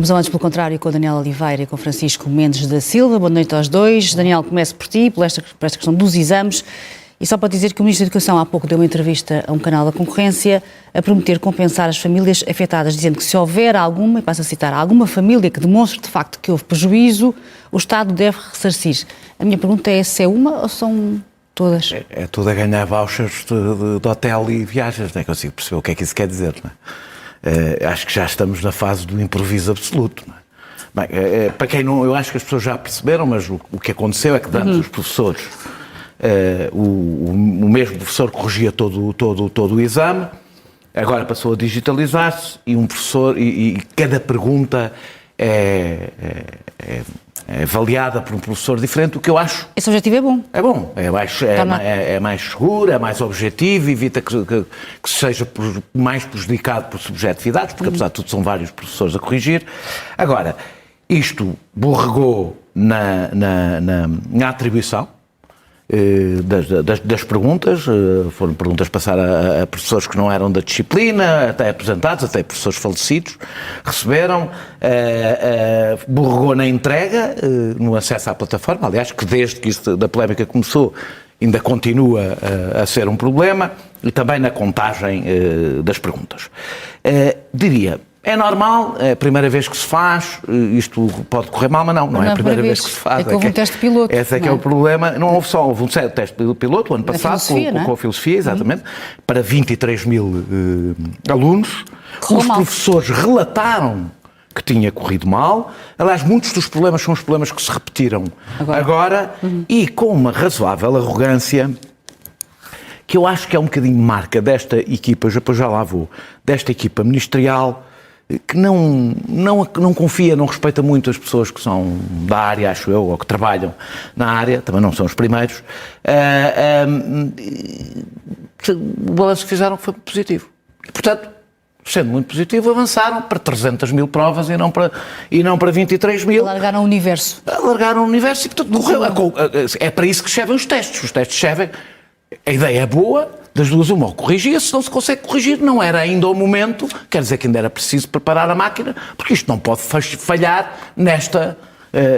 Vamos antes, pelo contrário, com o Daniel Oliveira e com o Francisco Mendes da Silva. Boa noite aos dois. Daniel, começo por ti, por esta questão dos exames. E só para dizer que o Ministro da Educação há pouco deu uma entrevista a um canal da concorrência a prometer compensar as famílias afetadas, dizendo que se houver alguma, e passo a citar, alguma família que demonstre de facto que houve prejuízo, o Estado deve ressarcir. A minha pergunta é se é uma ou são todas? É tudo a ganhar vouchers de hotel e viagens, não é? Consigo perceber o que é que isso quer dizer, não é? Acho que já estamos na fase do improviso absoluto, não é? Bem, para quem não, eu acho que as pessoas já perceberam, mas o que aconteceu é que antes os professores, o mesmo professor corrigia todo o exame, agora passou a digitalizar-se e um professor, e cada pergunta é avaliada por um professor diferente, o que eu acho... Esse objetivo é bom. É bom, é mais seguro, é mais objetivo, evita que seja mais prejudicado por subjetividades, porque apesar de tudo são vários professores a corrigir. Agora, isto borregou na atribuição das perguntas, foram perguntas passar a professores que não eram da disciplina, até aposentados, até professores falecidos, receberam, borregou na entrega, no acesso à plataforma, aliás, que desde que isso da polémica começou, ainda continua a ser um problema, e também na contagem das perguntas. Diria, é normal, é a primeira vez que se faz, isto pode correr mal, mas não é a primeira vez que se faz. É que houve um teste piloto. Esse é que é o problema. Não houve um teste piloto o ano passado, com a filosofia, exatamente, para 23 mil alunos. Os professores relataram que tinha corrido mal. Aliás, muitos dos problemas são os problemas que se repetiram agora e com uma razoável arrogância, que eu acho que é um bocadinho marca desta equipa, depois já lá vou, desta equipa ministerial, que não confia, não respeita muito as pessoas que são da área, acho eu, ou que trabalham na área, também não são os primeiros. O balanço que fizeram foi positivo. E, portanto, sendo muito positivo, avançaram para 300 mil provas e não para 23 mil. Alargaram o universo. Alargaram o universo e, portanto, é para isso que servem os testes. Os testes servem... A ideia é boa, das duas uma, ou corrigia-se, se não se consegue corrigir, não era ainda o momento, quer dizer que ainda era preciso preparar a máquina, porque isto não pode falhar nesta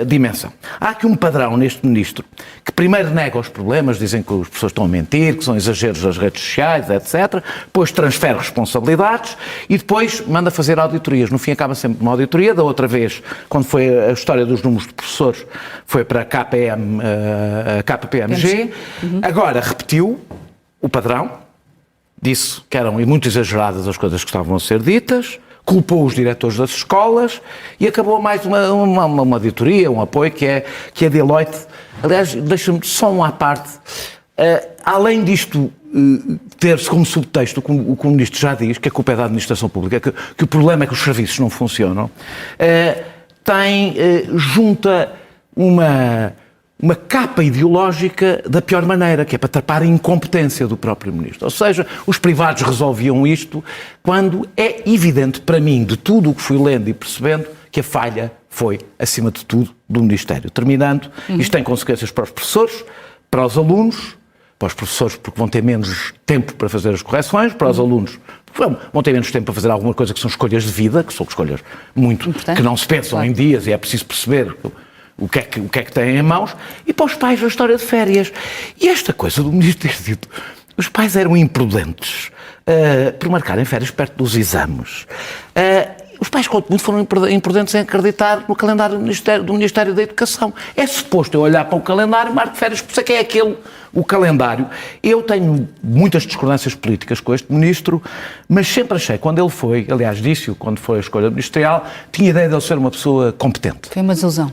dimensão. Há aqui um padrão neste ministro, que primeiro nega os problemas, dizem que as pessoas estão a mentir, que são exageros das redes sociais, etc., depois transfere responsabilidades e depois manda fazer auditorias. No fim acaba sempre uma auditoria, da outra vez, quando foi a história dos números de professores, foi para a KPMG, agora repetiu o padrão, disse que eram muito exageradas as coisas que estavam a ser ditas, culpou os diretores das escolas e acabou mais uma auditoria, um apoio que é a Deloitte. Aliás, deixa-me só uma à parte. Além disto ter-se como subtexto o que o Ministro já diz, que a culpa é da administração pública, que o problema é que os serviços não funcionam, junta uma capa ideológica da pior maneira, que é para tapar a incompetência do próprio Ministro. Ou seja, os privados resolviam isto quando é evidente para mim, de tudo o que fui lendo e percebendo, que a falha foi, acima de tudo, do Ministério. Terminando, isto tem consequências para os professores, para os alunos, para os professores porque vão ter menos tempo para fazer as correções, para os alunos vão ter menos tempo para fazer alguma coisa que são escolhas de vida, que são escolhas muito, que não se pensam em dias e é preciso perceber o que é que têm em mãos, e para os pais a história de férias. E esta coisa do Ministro ter dito, os pais eram imprudentes por marcarem férias perto dos exames. Os pais, quanto muito, foram imprudentes em acreditar no calendário do Ministério da Educação. É suposto eu olhar para o calendário, marco férias, por isso é que é aquele o calendário. Eu tenho muitas discordâncias políticas com este Ministro, mas sempre achei, quando ele foi, aliás, disse-o, quando foi a escolha ministerial, tinha a ideia de ele ser uma pessoa competente. Foi uma desilusão.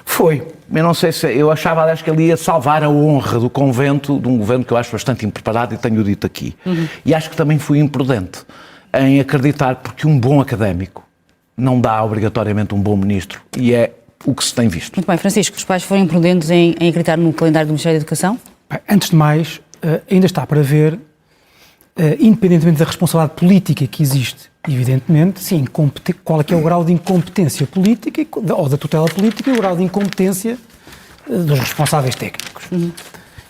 Foi. Eu não sei se... Eu achava, aliás, que ele ia salvar a honra do convento, de um governo que eu acho bastante impreparado e tenho dito aqui. E acho que também fui imprudente em acreditar, porque um bom académico não dá obrigatoriamente um bom ministro, e é o que se tem visto. Muito bem, Francisco, os pais foram imprudentes em acreditar no calendário do Ministério da Educação? Bem, antes de mais, ainda está para ver, independentemente da responsabilidade política que existe, evidentemente, sim, qual é que é o grau de incompetência política, ou da tutela política, e o grau de incompetência dos responsáveis técnicos.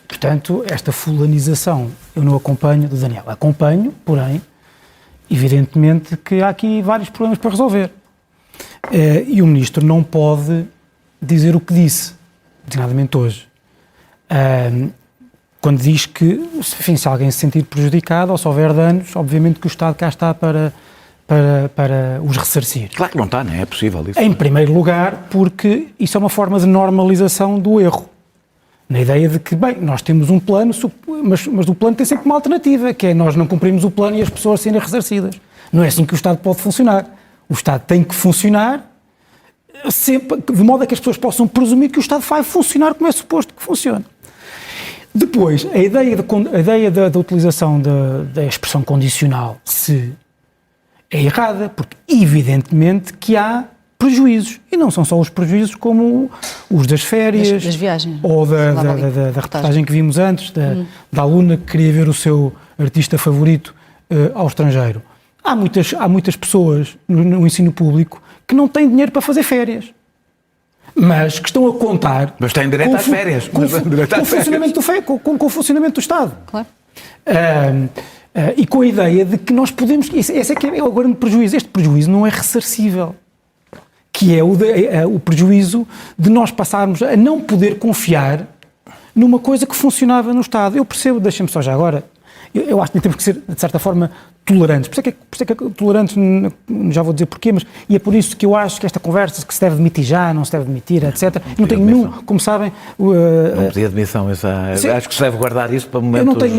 Portanto, esta fulanização eu não acompanho do Daniel. Acompanho, porém, evidentemente que há aqui vários problemas para resolver. E o Ministro não pode dizer o que disse, designadamente hoje. Quando diz que, enfim, se alguém se sentir prejudicado ou se houver danos, obviamente que o Estado cá está para os ressarcir. Claro que não está, não é possível isso. Em primeiro lugar, porque isso é uma forma de normalização do erro. Na ideia de que, bem, nós temos um plano, mas o plano tem sempre uma alternativa, que é nós não cumprimos o plano e as pessoas serem ressarcidas. Não é assim que o Estado pode funcionar. O Estado tem que funcionar sempre, de modo a que as pessoas possam presumir que o Estado vai funcionar como é suposto que funcione. Depois, a ideia da utilização da expressão condicional é errada, porque evidentemente que há prejuízos, e não são só os prejuízos como os das férias, das viagens, ou da reportagem que vimos antes, da aluna que queria ver o seu artista favorito ao estrangeiro. Há muitas pessoas no ensino público que não têm dinheiro para fazer férias, mas que estão a contar... Mas têm direito às férias. Com o funcionamento do Estado. Claro. E com a ideia de que nós podemos... Esse é que é o grande prejuízo. Este prejuízo não é ressarcível, que é o prejuízo de nós passarmos a não poder confiar numa coisa que funcionava no Estado. Eu percebo, deixem-me só já agora, eu acho que temos que ser, de certa forma, tolerantes. Por isso é que tolerantes, já vou dizer porquê, mas e é por isso que eu acho que esta conversa, que se deve demitir já, não se deve demitir, etc. Não tenho nenhum, como sabem... Não pedi admissão, acho que se deve guardar isso para momentos... Eu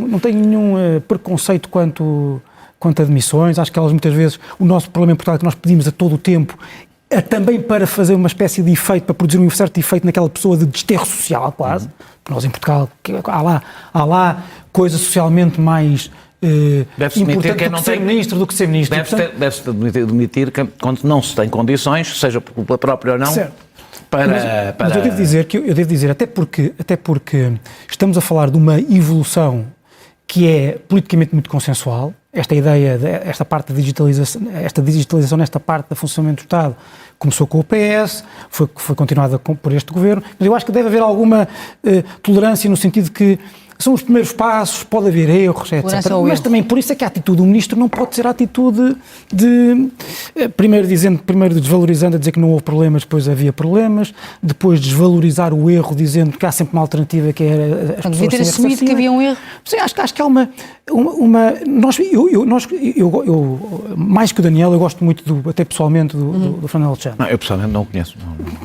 não tenho nenhum preconceito quanto a admissões. Acho que elas muitas vezes, o nosso problema em Portugal é que nós pedimos a todo o tempo, também para fazer uma espécie de efeito, para produzir um certo efeito naquela pessoa de desterro social, quase. Nós em Portugal, há lá coisa socialmente mais importante do que ser ministro, do que ser ministro. Deve-se admitir que quando não se tem condições, seja por culpa própria ou não, certo. Mas eu devo dizer, até porque estamos a falar de uma evolução que é politicamente muito consensual. Esta ideia, esta parte da digitalização nesta parte do funcionamento do Estado começou com o PS, foi continuada por este governo, mas eu acho que deve haver alguma tolerância no sentido que são os primeiros passos, pode haver erros, etc. Mas também por isso é que a atitude do Ministro não pode ser a atitude primeiro desvalorizando, a dizer que não houve problemas, depois havia problemas, depois desvalorizar o erro, dizendo que há sempre uma alternativa que era... Devia ter assumido que havia um erro. Sim, acho que há uma mais que o Daniel, eu gosto muito, até pessoalmente, do Fernando Alexandre. Não, eu pessoalmente não o conheço.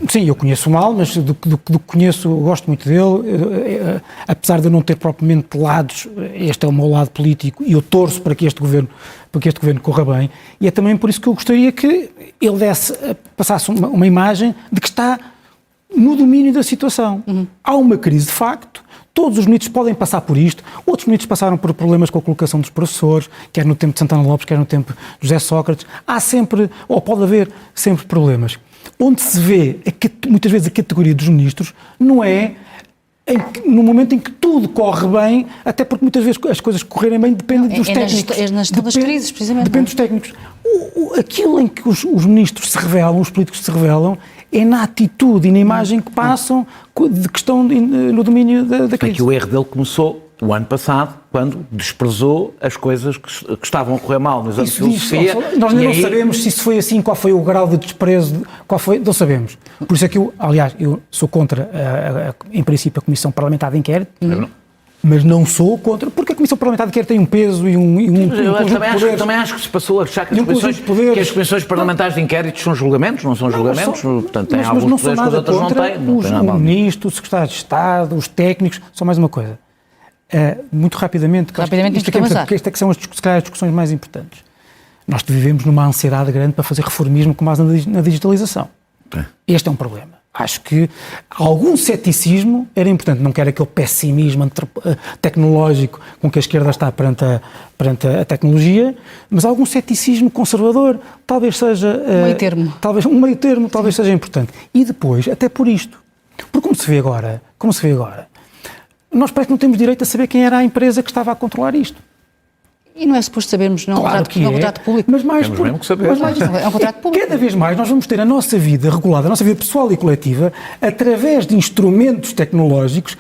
Sim, eu conheço mal, mas do que conheço, eu gosto muito dele, apesar de eu não ter propriamente lados, este é o meu lado político e eu torço para que este governo corra bem, e é também por isso que eu gostaria que ele passasse uma imagem de que está no domínio da situação. Há uma crise de facto, todos os ministros podem passar por isto, outros ministros passaram por problemas com a colocação dos professores, quer no tempo de Santana Lopes, quer no tempo de José Sócrates, há sempre, ou pode haver sempre problemas. Onde se vê, muitas vezes, a categoria dos ministros não é no momento em que tudo corre bem, até porque muitas vezes as coisas correrem bem dependem dos técnicos. É na gestão das crises, precisamente. Depende dos técnicos. Aquilo em que os ministros se revelam, os políticos se revelam, é na atitude e na imagem que passam de que estão no domínio da crise. É que o erro dele começou o ano passado, quando desprezou as coisas que estavam a correr mal no exame de filosofia. Nós ainda não sabemos se isso foi assim, qual foi o grau de desprezo, não sabemos. Por isso é que eu sou contra, em princípio, a Comissão Parlamentar de Inquérito, mas não sou contra, porque a Comissão Parlamentar de Inquérito tem um peso e um também acho que se passou a achar que as comissões parlamentares de inquérito são julgamentos, não são julgamentos, portanto têm alguns poderes que os outros não têm. O Ministro, o Secretário de Estado, os técnicos, só mais uma coisa. Muito rapidamente, porque isto é que são as discussões mais importantes. Nós vivemos numa ansiedade grande para fazer reformismo com base na digitalização. Este é um problema. Acho que algum ceticismo era importante. Não quero aquele pessimismo tecnológico com que a esquerda está perante a tecnologia, mas algum ceticismo conservador talvez seja... um meio termo talvez seja importante. E depois, até por isto. Porque como se vê agora, nós parece que não temos direito a saber quem era a empresa que estava a controlar isto. E não é suposto sabermos, não claro é um contrato público. Mas mais mesmo que saber. É um contrato público. Cada vez mais nós vamos ter a nossa vida regulada, a nossa vida pessoal e coletiva, através de instrumentos tecnológicos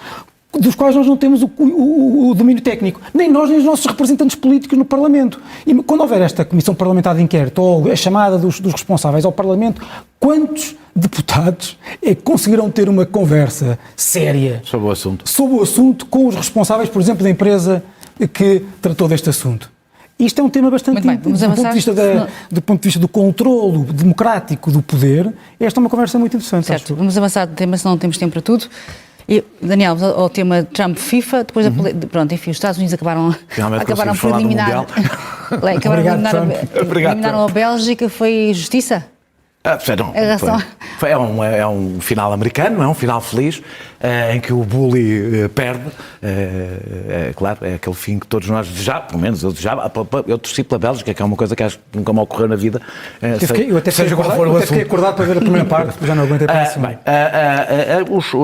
dos quais nós não temos o domínio técnico, nem nós nem os nossos representantes políticos no Parlamento. E quando houver esta comissão parlamentar de inquérito ou a chamada dos responsáveis ao Parlamento, quantos deputados é que conseguiram ter uma conversa séria sobre o assunto com os responsáveis, por exemplo, da empresa que tratou deste assunto? Isto é um tema bastante importante. Do ponto de vista do controlo democrático do poder, esta é uma conversa muito interessante. Certo, vamos avançar do tema, senão não temos tempo para tudo. E, Daniel, ao tema Trump-FIFA, depois pronto, enfim, os Estados Unidos acabaram por eliminar eliminaram a Bélgica, foi justiça? É um final americano, é um final feliz, em que o bully perde. Claro, é aquele fim que todos nós desejávamos, pelo menos eu desejava. Eu torci pela Bélgica, que é uma coisa que acho que nunca me ocorreu na vida. Eu até fiquei acordado para ver a primeira parte, depois já não aguentei para cima.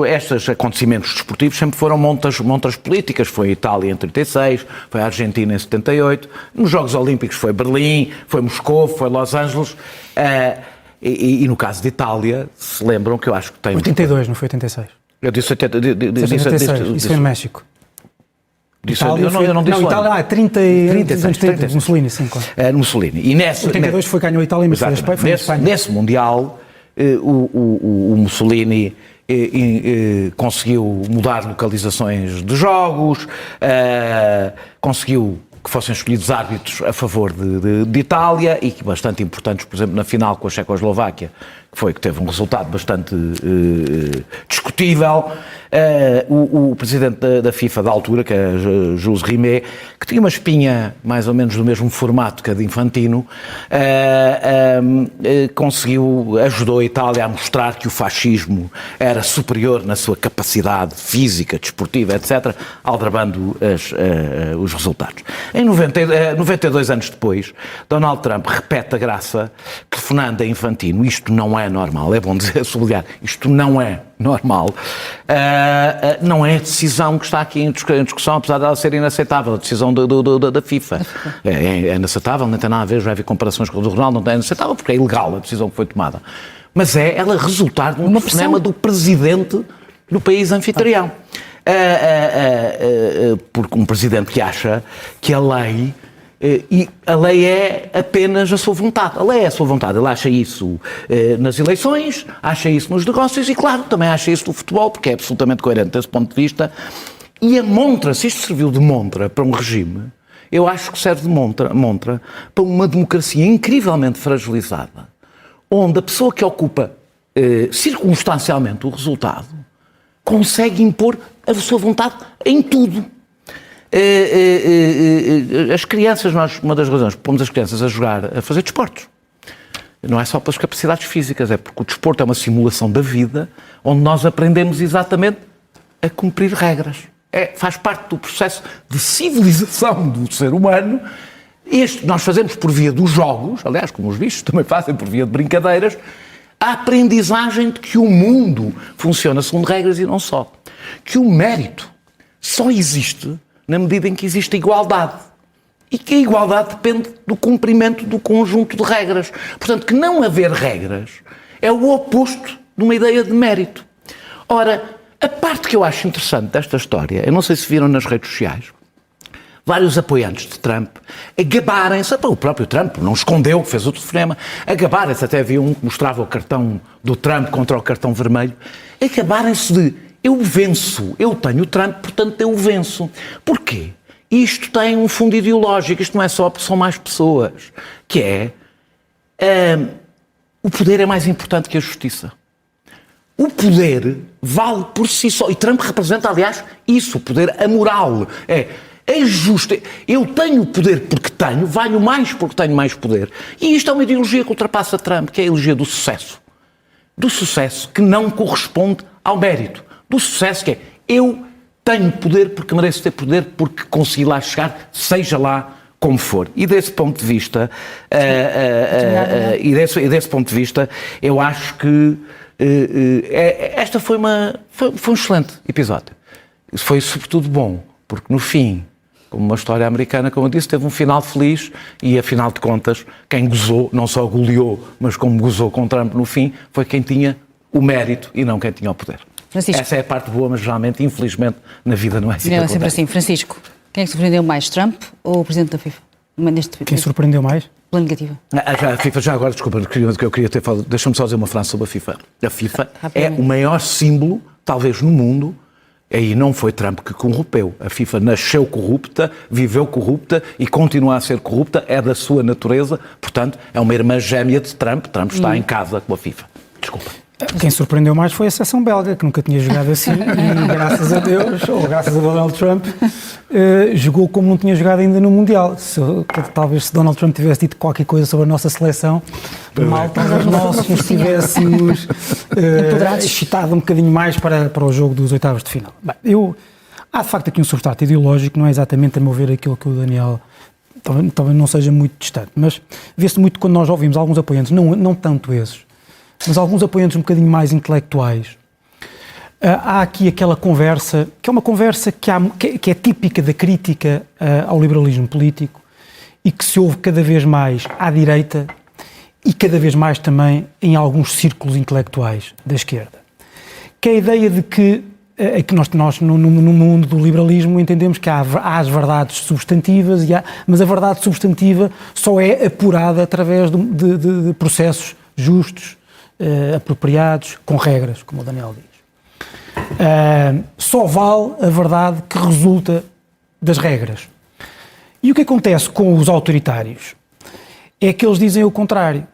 Estes acontecimentos desportivos sempre foram montas políticas. Foi a Itália em 36, foi a Argentina em 78, nos Jogos Olímpicos foi Berlim, foi Moscou, foi Los Angeles. E no caso de Itália, se lembram que eu acho que tem... 82, não foi 86? Eu disse 86, isso foi no México. Eu não disse lá. Itália, 30 Mussolini, sim, claro. Mussolini. E 82 foi ganhou a Itália, mas foi a Espanha. Nesse Mundial, o Mussolini conseguiu mudar localizações de jogos, conseguiu que fossem escolhidos árbitros a favor de Itália e que bastante importantes, por exemplo, na final com a Checoslováquia, que teve um resultado bastante discutível. O presidente da FIFA da altura, que é Jules Rimet, que tinha uma espinha mais ou menos do mesmo formato que a de Infantino, ajudou a Itália a mostrar que o fascismo era superior na sua capacidade física, desportiva, etc., aldrabando os resultados. Em 92 anos depois, Donald Trump repete a graça, telefonando a Infantino: isto não é normal, é bom sublinhar, isto não é normal, não é a decisão que está aqui em discussão, apesar dela ser inaceitável, a decisão da FIFA. É inaceitável, não tem nada a ver, já havia comparações com o do Ronaldo, não é inaceitável porque é ilegal a decisão que foi tomada. Mas ela resultar de um cinema do presidente do país anfitrião. Porque um presidente que acha que a lei é apenas a sua vontade. A lei é a sua vontade. Ele acha isso nas eleições, acha isso nos negócios e, claro, também acha isso no futebol, porque é absolutamente coerente desse ponto de vista. E a montra, se isto serviu de montra para um regime, eu acho que serve de montra para uma democracia incrivelmente fragilizada, onde a pessoa que ocupa circunstancialmente o resultado consegue impor a sua vontade em tudo. As crianças, uma das razões que pomos as crianças a fazer desportos, não é só pelas capacidades físicas, é porque o desporto é uma simulação da vida, onde nós aprendemos exatamente a cumprir regras. Faz parte do processo de civilização do ser humano. Nós fazemos por via dos jogos, aliás, como os bichos também fazem por via de brincadeiras, a aprendizagem de que o mundo funciona segundo regras e não só. Que o mérito só existe na medida em que existe igualdade. E que a igualdade depende do cumprimento do conjunto de regras. Portanto, que não haver regras é o oposto de uma ideia de mérito. Ora, a parte que eu acho interessante desta história, eu não sei se viram nas redes sociais, vários apoiantes de Trump a gabarem-se, o próprio Trump não escondeu, fez o telefonema, a gabarem-se, até havia um que mostrava o cartão do Trump contra o cartão vermelho, a gabarem-se de: eu venço, eu tenho o Trump, portanto eu venço. Porquê? Isto tem um fundo ideológico, isto não é só porque são mais pessoas, que é o poder é mais importante que a justiça. O poder vale por si só, e Trump representa, aliás, isso, o poder amoral. É justo. Eu tenho o poder porque tenho, valho mais porque tenho mais poder. E isto é uma ideologia que ultrapassa Trump, que é a ideologia do sucesso. Do sucesso que não corresponde ao mérito. Do sucesso que é: eu tenho poder porque mereço ter poder, porque consegui lá chegar, seja lá como for. E desse ponto de vista, eu acho que esta foi um excelente episódio. Foi sobretudo bom, porque no fim, como uma história americana, como eu disse, teve um final feliz e, afinal de contas, quem gozou, não só goleou, mas como gozou com Trump no fim, foi quem tinha o mérito e não quem tinha o poder. Francisco. Essa é a parte boa, mas geralmente, infelizmente, na vida não é assim. Não que é sempre acontece. assim. Francisco, quem é que surpreendeu mais, Trump ou o Presidente da FIFA? Quem surpreendeu mais? Pela negativa. A FIFA, já agora, desculpa, que eu queria ter falado, deixa-me só dizer uma frase sobre a FIFA. A FIFA é Rapidamente. o maior símbolo, talvez no mundo, e não foi Trump que corrompeu. A FIFA nasceu corrupta, viveu corrupta e continua a ser corrupta, é da sua natureza, portanto, é uma irmã gêmea de Trump. Trump está em casa com a FIFA. Desculpa. Quem surpreendeu mais foi a seleção belga, que nunca tinha jogado assim, e graças a Deus, ou graças a Donald Trump, jogou como não tinha jogado ainda no Mundial. Talvez se Donald Trump tivesse dito qualquer coisa sobre a nossa seleção, mal talvez nós nos tivéssemos excitado um bocadinho mais para o jogo dos oitavos de final. Bem, há de facto aqui um substrato ideológico, não é exatamente, a meu ver, aquilo que o Daniel talvez não seja muito distante, mas vê-se muito quando nós ouvimos alguns apoiantes, não tanto esses, mas alguns apoiantes um bocadinho mais intelectuais. Há aqui aquela conversa, que é uma conversa que é típica da crítica ao liberalismo político e que se ouve cada vez mais à direita e cada vez mais também em alguns círculos intelectuais da esquerda. Que é a ideia de que nós no mundo do liberalismo entendemos que há as verdades substantivas, mas a verdade substantiva só é apurada através de processos justos, apropriados, com regras, como o Daniel diz. Só vale a verdade que resulta das regras. E o que acontece com os autoritários é que eles dizem o contrário.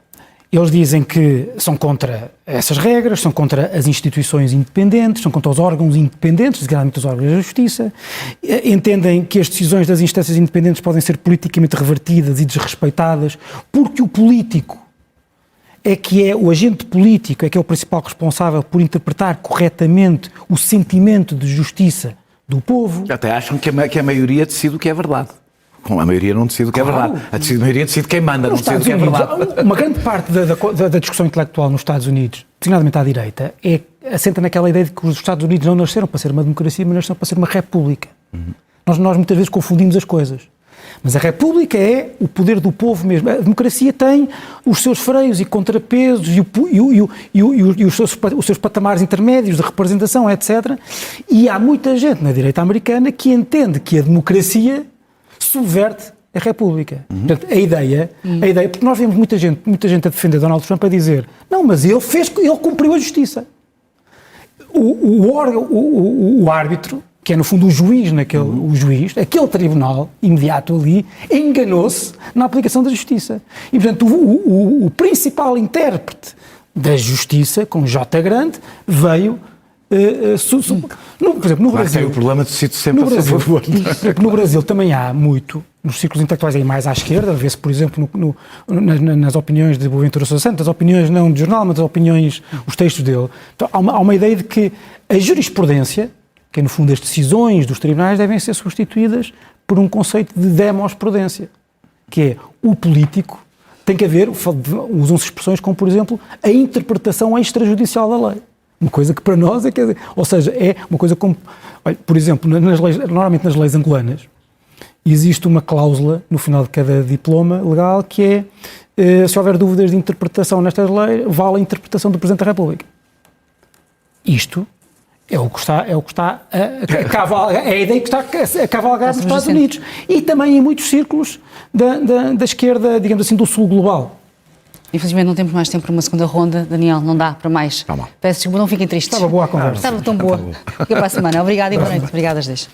Eles dizem que são contra essas regras, são contra as instituições independentes, são contra os órgãos independentes, designadamente os órgãos da justiça, entendem que as decisões das instâncias independentes podem ser politicamente revertidas e desrespeitadas, porque o político o agente político, é que é o principal responsável por interpretar corretamente o sentimento de justiça do povo. Até acham que a maioria decide o que é verdade. A maioria não decide o que é verdade. A maioria decide quem manda, não decide o que é verdade. Uma grande parte da discussão intelectual nos Estados Unidos, designadamente à direita, assenta naquela ideia de que os Estados Unidos não nasceram para ser uma democracia, mas nasceram para ser uma república. Nós muitas vezes confundimos as coisas. Mas a república é o poder do povo mesmo. A democracia tem os seus freios e contrapesos e os seus patamares intermédios de representação, etc. E há muita gente na direita americana que entende que a democracia subverte a república. Portanto, a ideia, porque nós vemos muita gente a defender Donald Trump a dizer, não, mas ele cumpriu a justiça. O árbitro, que é no fundo o juiz, aquele tribunal imediato ali, enganou-se na aplicação da justiça. E, portanto, o principal intérprete da justiça, com J grande, veio... por exemplo, no Brasil... Tem o problema de decidir sempre a seu favor. No Brasil também há muito, nos círculos intelectuais aí mais à esquerda, vê-se, por exemplo, nas opiniões de Boaventura Sousa Santos, as opiniões não de jornal, mas as opiniões, os textos dele. Então, há uma ideia de que a jurisprudência, que é no fundo as decisões dos tribunais, devem ser substituídas por um conceito de demosprudência, que é o político tem que haver, usam-se expressões como, por exemplo, a interpretação extrajudicial da lei. Uma coisa que para nós ou seja, é uma coisa como, olha, por exemplo, normalmente nas leis angolanas, existe uma cláusula no final de cada diploma legal que é, se houver dúvidas de interpretação nestas leis, vale a interpretação do Presidente da República. Isto é o que está a ideia que está a cavalgar nos Estados Unidos. E também em muitos círculos da esquerda, digamos assim, do sul global. Infelizmente não temos mais tempo para uma segunda ronda, Daniel, não dá para mais. Tá bom. Peço desculpa, não fiquem tristes. Estava boa a conversa. Estava tão boa. Fica para a semana. Obrigada e boa noite. Obrigada, às 10.